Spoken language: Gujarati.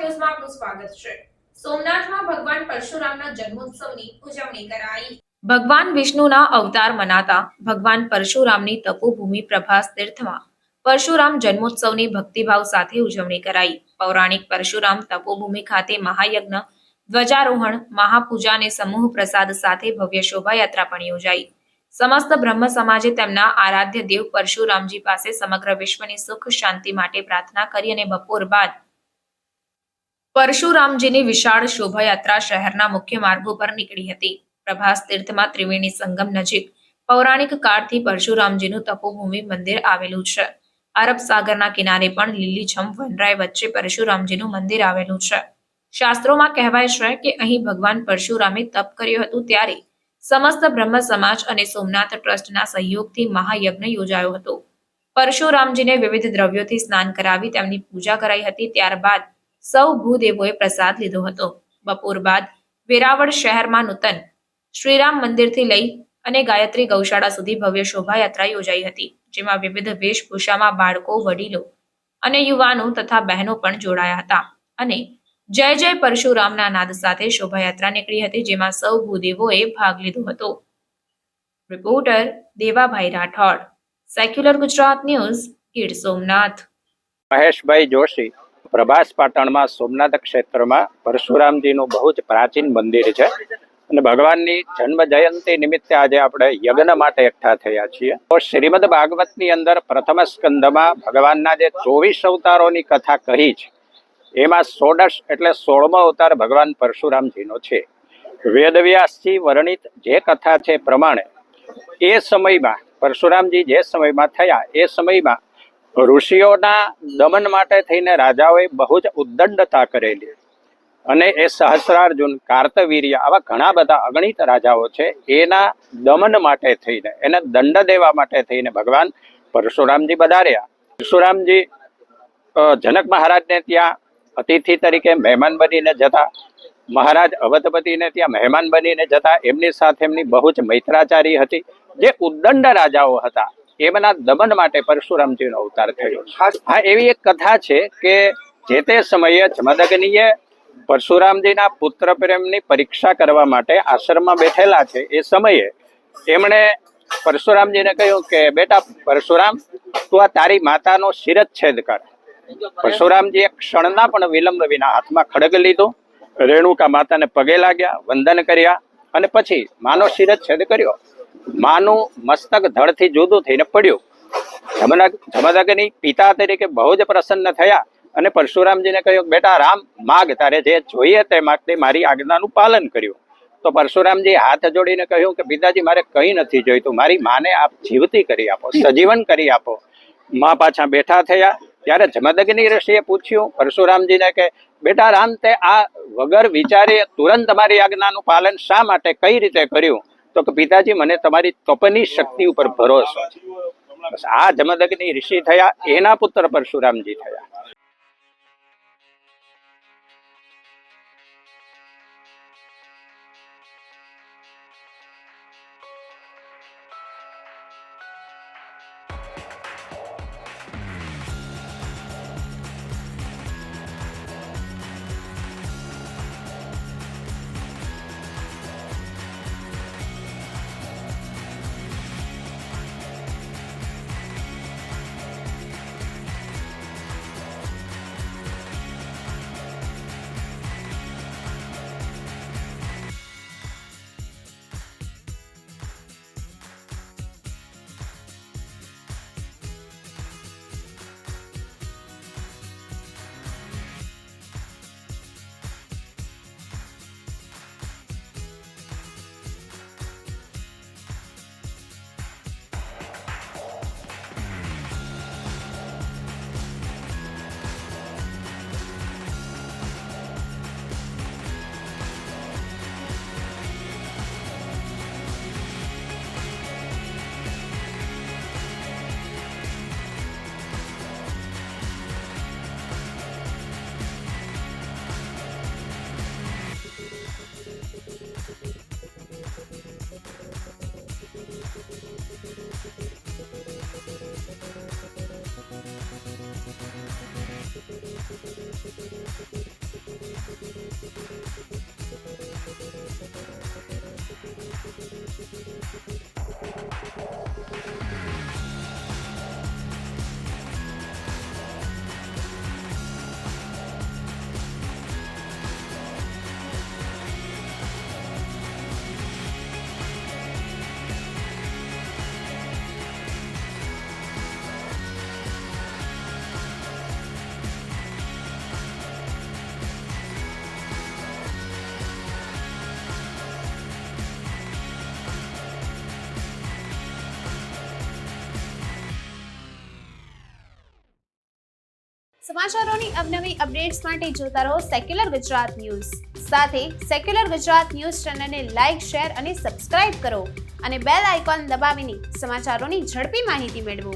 ન્યૂઝમાં આપનું સ્વાગત છે। સોમનાથમાં ભગવાન પરશુરામના જન્મોત્સવની ઉજવણી કરાઈ। ભગવાન વિષ્ણુના અવતાર મનાતા ભગવાન પરશુરામની તપોભૂમિ પ્રભાસ તીર્થમાં પરશુરામ જન્મોત્સવની ભક્તિભાવ સાથે ઉજવણી કરાઈ। પૌરાણિક પરશુરામ તપોભૂમિ ખાતે મહાયજ્ઞ, ધ્વજારોહણ, મહાપૂજા અને સમૂહ પ્રસાદ સાથે ભવ્ય શોભાયાત્રા પણ યોજાઈ। સમસ્ત બ્રહ્મ સમાજે તેમના આરાધ્ય દેવ પરશુરામજી પાસે સમગ્ર વિશ્વની સુખ શાંતિ માટે પ્રાર્થના કરી અને બપોર બાદ પરશુરામજીની વિશાળ શોભાયાત્રા શહેરના મુખ્ય માર્ગો પર નીકળી હતી। પ્રભાસ તીર્થમાં ત્રિવેણી સંગમ નજીક પૌરાણિક કાળથી પરશુરામજીનું તપોભૂમિ મંદિર આવેલું છે। અરબ સાગરના કિનારે પણ લીલીછમ વનરાય વચ્ચે પરશુરામજીનું મંદિર આવેલું છે। શાસ્ત્રોમાં કહેવાય છે કે અહીં ભગવાન પરશુરામે તપ કર્યું હતું ત્યારે સમસ્ત બ્રહ્મ સમાજ અને સોમનાથ ટ્રસ્ટના સહયોગથી મહાયજ્ઞ યોજાયો હતો। પરશુરામજીને વિવિધ દ્રવ્યોથી સ્નાન કરાવી તેમની પૂજા કરાઈ હતી। ત્યારબાદ સૌ ભૂદેવોએ પ્રસાદ લીધો હતો। બપોર બાદ વેરાવળ શહેરમાં નૂતન શ્રીરામ મંદિરથી લઈ અને ગાયત્રી ગૌશાળા સુધી ભવ્ય શોભાયાત્રા યોજાઈ હતી, જેમાં વિવિધ વેશભૂષામાં બાળકો, વડીલો અને યુવાનો તથા બહેનો પણ જોડાયા હતા અને જય જય પરશુરામના નાદ સાથે શોભાયાત્રા નીકળી હતી, જેમાં સૌ ભૂદેવોએ ભાગ લીધો હતો। Reporter Devabhai Rathod, secular Gujarat news, Gir Somnath. Maheshbhai Joshi, Prabhas પાટણમાં સોમનાથ ક્ષેત્રમાં પરશુરામજીનું બહુ જ પ્રાચીન મંદિર છે અને ભગવાનની જન્મ જયંતિ નિમિત્તે આજે આપણે યજ્ઞ માટે એકઠા થયા છીએ। તો શ્રીમદ ભાગવતની અંદર પ્રથમ સ્કંદમાં ભગવાનના જે 24 અવતારોની કથા કહી છે એમાં 16 એટલે 16મો અવતાર ભગવાન પરશુરામજીનો છે। વેદવ્યાસજી વર્ણિત જે કથા છે પ્રમાણે એ સમયમાં પરશુરામજી જે સમયમાં થયા એ સમયમાં ઋષિઓના દમન માટે થઈને રાજાઓએ બહુ જ ઉદ્દંડતા કરેલી અને એ સહસ્રાર્જુન, કાર્તવીર્ય આવા ઘણા બધા અગણિત રાજાઓ છે એના દમન માટે થઈને, એને દંડ દેવા માટે થઈને ભગવાન પરશુરામજી પધાર્યા। પરશુરામજી જનક મહારાજને ત્યાં અતિથિ તરીકે મહેમાન બનીને જતા, મહારાજ અવધપતિને ત્યાં મહેમાન બનીને જતા, એમની સાથે એમની બહુ જ મૈત્રાચારી હતી। જે ઉદ્દંડ રાજાઓ હતા એમના દમન માટે પરશુરામજીનો અવતાર થયો। હા, એવી એક કથા છે કે જે તે સમયે જમદગ્નિએ પરશુરામજીના પુત્ર પ્રેમની પરીક્ષા કરવા માટે આશ્રમમાં બેઠેલા છે એ સમયે એમણે પરશુરામજીને કહ્યું કે બેટા પરશુરામ, તું આ તારી માતાનો શિરચ્છેદ કર। પરશુરામજીએ ક્ષણના પણ વિલંબ વિના હાથમાં ખડગ લીધું, રેણુકા માતાને પગે લાગ્યા, વંદન કર્યા અને પછી માનો શિરચ્છેદ કર્યો। માનું મસ્તક ધડથી જુદું થઈને પડ્યું। જમદગ્નિ પિતા તરીકે બહુ જ પ્રસન્ન થયા અને પરશુરામજીને કહ્યું બેટા રામ, માગ, તારે જે જોઈએ તે માગતે મારી આજ્ઞાનું પાલન કર્યું। તો પરશુરામજી હાથ જોડીને કહ્યું કે પિતાજી, મારે કંઈ નથી જોઈતું, મારી માને આપ જીવતી કરી આપો, સજીવન કરી આપો। મા પાછા બેઠા થયા ત્યારે જમદગ્નિ ઋષિએ પૂછ્યું પરશુરામજીને કે બેટા રામ, તે આ વગર વિચારે તુરંત તમારી આજ્ઞાનું પાલન શા માટે, કઈ રીતે કર્યું? તો કે પિતાજી, મને તમારી તપની શક્તિ ઉપર ભરોસો છે। આ જમદગ્નિ ઋષિ થયા, એના પુત્ર પરશુરામજી થયા। સમાચારોની અવનવી અપડેટ્સ માટે જોતા રહો સેક્યુલર ગુજરાત ન્યૂઝ. સાથે સેક્યુલર ગુજરાત ન્યૂઝ ચેનલને લાઇક, શેર અને સબસ્ક્રાઇબ કરો અને બેલ આઇકોન દબાવીને સમાચારોની ઝડપી માહિતી મેળવો.